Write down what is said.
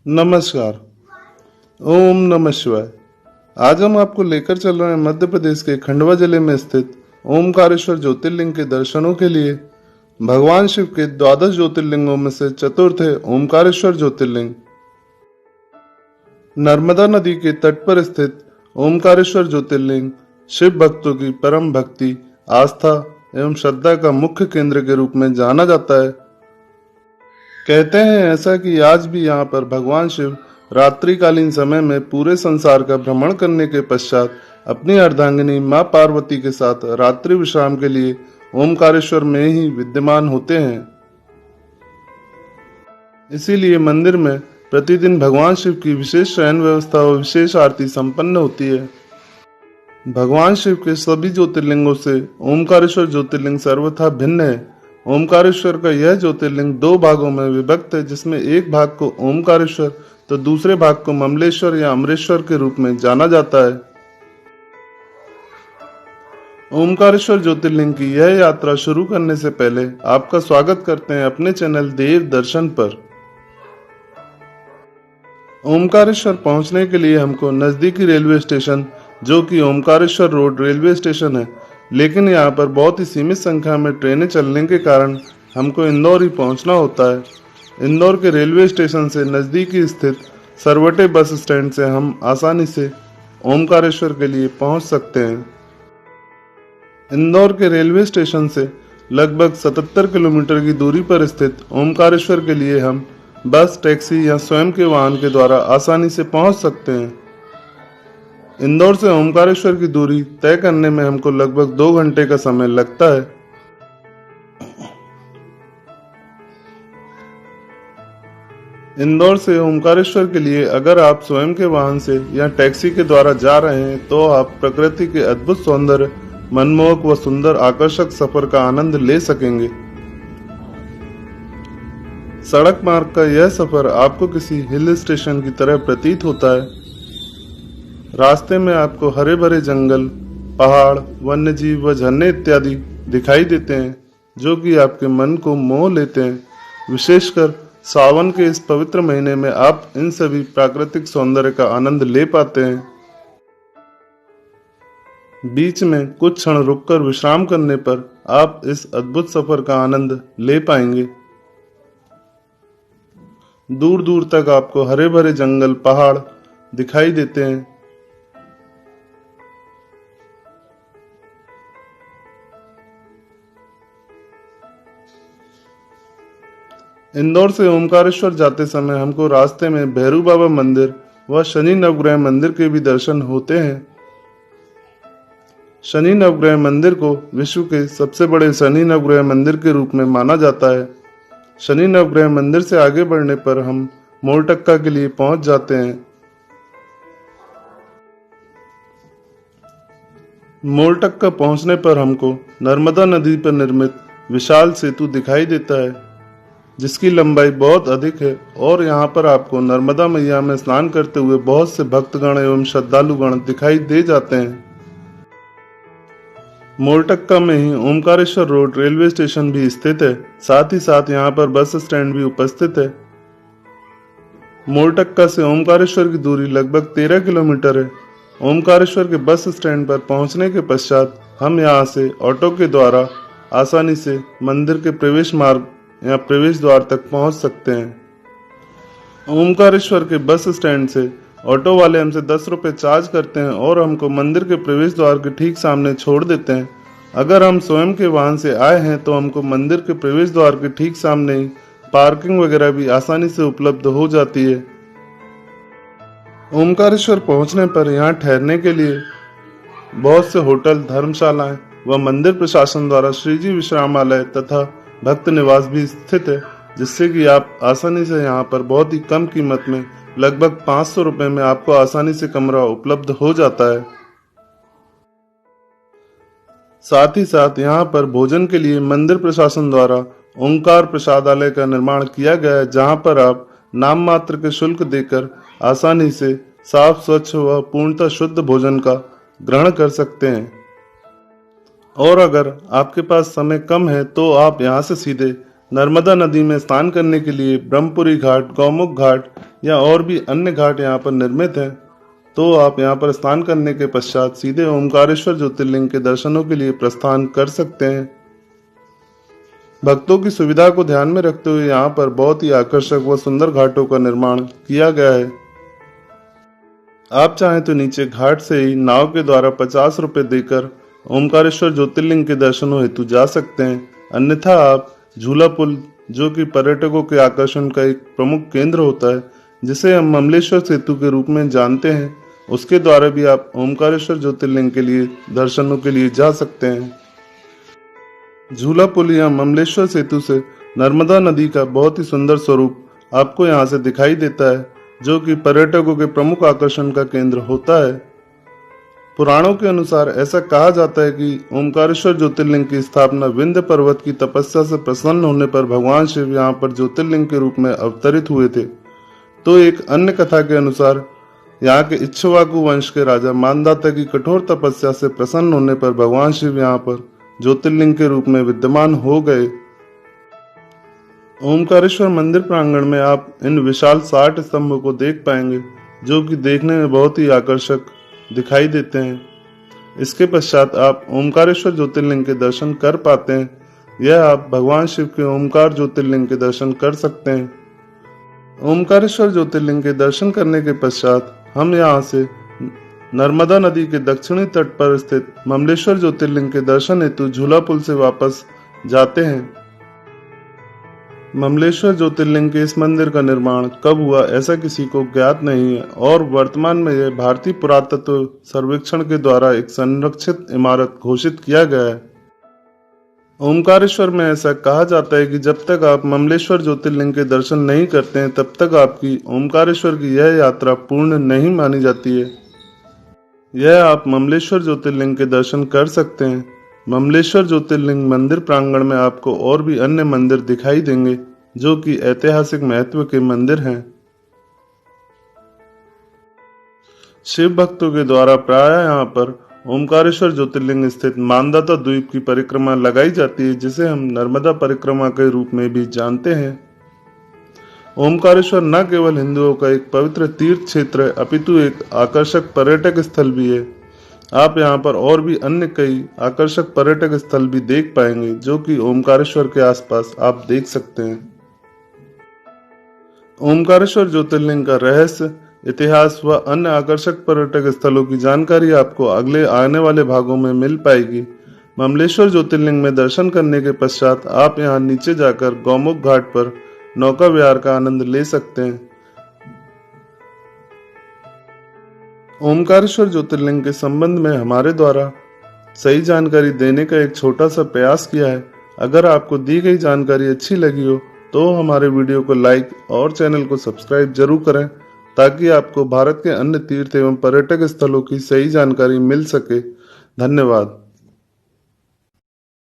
नमस्कार। ओम नमः शिवाय। आज हम आपको लेकर चल रहे हैं मध्य प्रदेश के खंडवा जिले में स्थित ओमकारेश्वर ज्योतिर्लिंग के दर्शनों के लिए। भगवान शिव के द्वादश ज्योतिर्लिंगों में से चतुर्थ है ओमकारेश्वर ज्योतिर्लिंग। नर्मदा नदी के तट पर स्थित ओमकारेश्वर ज्योतिर्लिंग शिव भक्तों की परम भक्ति, आस्था एवं श्रद्धा का मुख्य केंद्र के रूप में जाना जाता है। कहते हैं ऐसा कि आज भी यहाँ पर भगवान शिव रात्रिकालीन समय में पूरे संसार का भ्रमण करने के पश्चात अपनी अर्धांगिनी मां पार्वती के साथ रात्रि विश्राम के लिए ओमकारेश्वर में ही विद्यमान होते हैं। इसीलिए मंदिर में प्रतिदिन भगवान शिव की विशेष शयन व्यवस्था और विशेष आरती संपन्न होती है। भगवान शिव के सभी ज्योतिर्लिंगों से ओमकारेश्वर ज्योतिर्लिंग सर्वथा भिन्न है। ओमकारेश्वर का यह ज्योतिर्लिंग दो भागों में विभक्त है, जिसमें एक भाग को ओमकारेश्वर तो दूसरे भाग को ममलेश्वर या अमरेश्वर के रूप में जाना जाता है। ओमकारेश्वर ज्योतिर्लिंग की यह यात्रा शुरू करने से पहले आपका स्वागत करते हैं अपने चैनल देव दर्शन पर। ओमकारेश्वर पहुंचने के लिए हमको नजदीकी रेलवे स्टेशन जो कि ओमकारेश्वर रोड रेलवे स्टेशन है, लेकिन यहाँ पर बहुत ही सीमित संख्या में ट्रेनें चलने के कारण हमको इंदौर ही पहुंचना होता है। इंदौर के रेलवे स्टेशन से नज़दीकी स्थित सरवटे बस स्टैंड से हम आसानी से ओमकारेश्वर के लिए पहुंच सकते हैं। इंदौर के रेलवे स्टेशन से लगभग 77 किलोमीटर की दूरी पर स्थित ओमकारेश्वर के लिए हम बस, टैक्सी या स्वयं के वाहन के द्वारा आसानी से पहुंच सकते हैं। इंदौर से ओमकारेश्वर की दूरी तय करने में हमको लगभग 2 घंटे का समय लगता है। इंदौर से ओमकारेश्वर के लिए अगर आप स्वयं के वाहन से या टैक्सी के द्वारा जा रहे हैं तो आप प्रकृति के अद्भुत सौंदर्य, मनमोहक व सुंदर आकर्षक सफर का आनंद ले सकेंगे। सड़क मार्ग का यह सफर आपको किसी हिल स्टेशन की तरह प्रतीत होता है। रास्ते में आपको हरे भरे जंगल, पहाड़, वन्य जीव व झरने इत्यादि दिखाई देते हैं, जो कि आपके मन को मोह लेते हैं। विशेषकर सावन के इस पवित्र महीने में आप इन सभी प्राकृतिक सौंदर्य का आनंद ले पाते हैं। बीच में कुछ क्षण रुककर विश्राम करने पर आप इस अद्भुत सफर का आनंद ले पाएंगे। दूर दूर तक आपको हरे भरे जंगल, पहाड़ दिखाई देते हैं। इंदौर से ओमकारेश्वर जाते समय हमको रास्ते में भैरू बाबा मंदिर व शनि नवग्रह मंदिर के भी दर्शन होते हैं। शनि नवग्रह मंदिर को विश्व के सबसे बड़े शनि नवग्रह मंदिर के रूप में माना जाता है। शनि नवग्रह मंदिर से आगे बढ़ने पर हम मोरटक्का के लिए पहुंच जाते हैं। मोरटक्का पहुंचने पर हमको नर्मदा नदी पर निर्मित विशाल सेतु दिखाई देता है, जिसकी लंबाई बहुत अधिक है और यहाँ पर आपको नर्मदा मैया में स्नान करते हुए बहुत से भक्तगण एवं श्रद्धालुगण दिखाई दे जाते हैं। मोरटक्का में ही ओमकारेश्वर रोड रेलवे स्टेशन भी स्थित है। साथ ही साथ यहाँ पर बस स्टैंड भी उपस्थित है। मोरटक्का से ओमकारेश्वर की दूरी लगभग 13 किलोमीटर है। ओमकारेश्वर के बस स्टैंड पर पहुंचने के पश्चात हम यहाँ से ऑटो के द्वारा आसानी से मंदिर के प्रवेश मार्ग या प्रवेश द्वार तक पहुंच सकते हैं। ओमकारेश्वर के बस स्टैंड से ऑटो वाले हमसे 10 रुपये चार्ज करते हैं और हमको मंदिर के प्रवेश द्वार के ठीक सामने छोड़ देते हैं। अगर हम स्वयं के वाहन से आए हैं तो हमको मंदिर के प्रवेश द्वार के ठीक सामने ही पार्किंग वगैरह भी आसानी से उपलब्ध हो जाती है। ओमकारेश्वर पहुंचने पर यहाँ ठहरने के लिए बहुत से होटल, धर्मशालाएं व मंदिर प्रशासन द्वारा श्रीजी विश्रामालय तथा भक्त निवास भी स्थित है, जिससे कि आप आसानी से यहाँ पर बहुत ही कम कीमत में लगभग 500 रुपए में आपको आसानी से कमरा उपलब्ध हो जाता है। साथ ही साथ यहाँ पर भोजन के लिए मंदिर प्रशासन द्वारा ओंकार प्रसादालय का निर्माण किया गया है, जहाँ पर आप नाम मात्र के शुल्क देकर आसानी से साफ, स्वच्छ व पूर्णतः शुद्ध भोजन का ग्रहण कर सकते हैं। और अगर आपके पास समय कम है तो आप यहाँ से सीधे नर्मदा नदी में स्नान करने के लिए ब्रह्मपुरी घाट, गौमुख घाट या और भी अन्य घाट यहाँ पर निर्मित हैं, तो आप यहाँ पर स्नान करने के पश्चात सीधे ओमकारेश्वर ज्योतिर्लिंग के दर्शनों के लिए प्रस्थान कर सकते हैं। भक्तों की सुविधा को ध्यान में रखते हुए यहाँ पर बहुत ही आकर्षक व सुंदर घाटों का निर्माण किया गया है। आप चाहें तो नीचे घाट से ही नाव के द्वारा 50 रुपए देकर ओमकारेश्वर ज्योतिर्लिंग के दर्शनों हेतु जा सकते हैं। अन्यथा आप झूला पुल, जो कि पर्यटकों के आकर्षण का एक प्रमुख केंद्र होता है, जिसे हम ममलेश्वर सेतु के रूप में जानते हैं, उसके द्वारा भी आप ओमकारेश्वर ज्योतिर्लिंग के लिए दर्शनों के लिए जा सकते हैं। झूला पुल या ममलेश्वर सेतु से नर्मदा नदी का बहुत ही सुंदर स्वरूप आपको यहाँ से दिखाई देता है, जो कि पर्यटकों के प्रमुख आकर्षण का केंद्र होता है। पुराणों के अनुसार ऐसा कहा जाता है कि ओमकारेश्वर ज्योतिर्लिंग की स्थापना विंध्य पर्वत की तपस्या से प्रसन्न होने पर भगवान शिव यहाँ पर ज्योतिर्लिंग के रूप में अवतरित हुए थे। तो एक अन्य कथा के अनुसार यहाँ के इक्ष्वाकु वंश के राजा मानदाता की कठोर तपस्या से प्रसन्न होने पर भगवान शिव यहाँ पर ज्योतिर्लिंग के रूप में विद्यमान हो गए। ओमकारेश्वर मंदिर प्रांगण में आप इन विशाल 60 स्तंभों को देख पाएंगे, जो कि देखने में बहुत ही आकर्षक दिखाई देते हैं। इसके पश्चात आप ओमकारेश्वर ज्योतिर्लिंग के दर्शन कर पाते हैं। यह आप भगवान शिव के ओमकार ज्योतिर्लिंग के दर्शन कर सकते हैं। ओमकारेश्वर ज्योतिर्लिंग के दर्शन करने के पश्चात हम यहाँ से नर्मदा नदी के दक्षिणी तट पर स्थित ममलेश्वर ज्योतिर्लिंग के दर्शन हेतु झूला पुल से वापस जाते हैं। ममलेश्वर ज्योतिर्लिंग के इस मंदिर का निर्माण कब हुआ ऐसा किसी को ज्ञात नहीं है और वर्तमान में यह भारतीय पुरातत्व सर्वेक्षण के द्वारा एक संरक्षित इमारत घोषित किया गया है। ओमकारेश्वर में ऐसा कहा जाता है कि जब तक आप ममलेश्वर ज्योतिर्लिंग के दर्शन नहीं करते हैं, तब तक आपकी ओमकारेश्वर की यह यात्रा पूर्ण नहीं मानी जाती है। यह आप ममलेश्वर ज्योतिर्लिंग के दर्शन कर सकते हैं। ममलेश्वर ज्योतिर्लिंग मंदिर प्रांगण में आपको और भी अन्य मंदिर दिखाई देंगे, जो कि ऐतिहासिक महत्व के मंदिर हैं। शिव भक्तों के द्वारा प्रायः यहाँ पर ओमकारेश्वर ज्योतिर्लिंग स्थित मानदाता द्वीप की परिक्रमा लगाई जाती है, जिसे हम नर्मदा परिक्रमा के रूप में भी जानते हैं। ओमकारेश्वर न केवल हिंदुओं का एक पवित्र तीर्थ क्षेत्र है, अपितु एक आकर्षक पर्यटक स्थल भी है। आप यहाँ पर और भी अन्य कई आकर्षक पर्यटक स्थल भी देख पाएंगे, जो कि ओमकारेश्वर के आसपास आप देख सकते हैं। ओमकारेश्वर ज्योतिर्लिंग का रहस्य, इतिहास व अन्य आकर्षक पर्यटक स्थलों की जानकारी आपको अगले आने वाले भागों में मिल पाएगी। ममलेश्वर ज्योतिर्लिंग में दर्शन करने के पश्चात आप यहाँ नीचे जाकर गौमुख घाट पर नौका विहार का आनंद ले सकते हैं। ओमकारेश्वर ज्योतिर्लिंग के संबंध में हमारे द्वारा सही जानकारी देने का एक छोटा सा प्रयास किया है। अगर आपको दी गई जानकारी अच्छी लगी हो तो हमारे वीडियो को लाइक और चैनल को सब्सक्राइब जरूर करें, ताकि आपको भारत के अन्य तीर्थ एवं पर्यटक स्थलों की सही जानकारी मिल सके। धन्यवाद।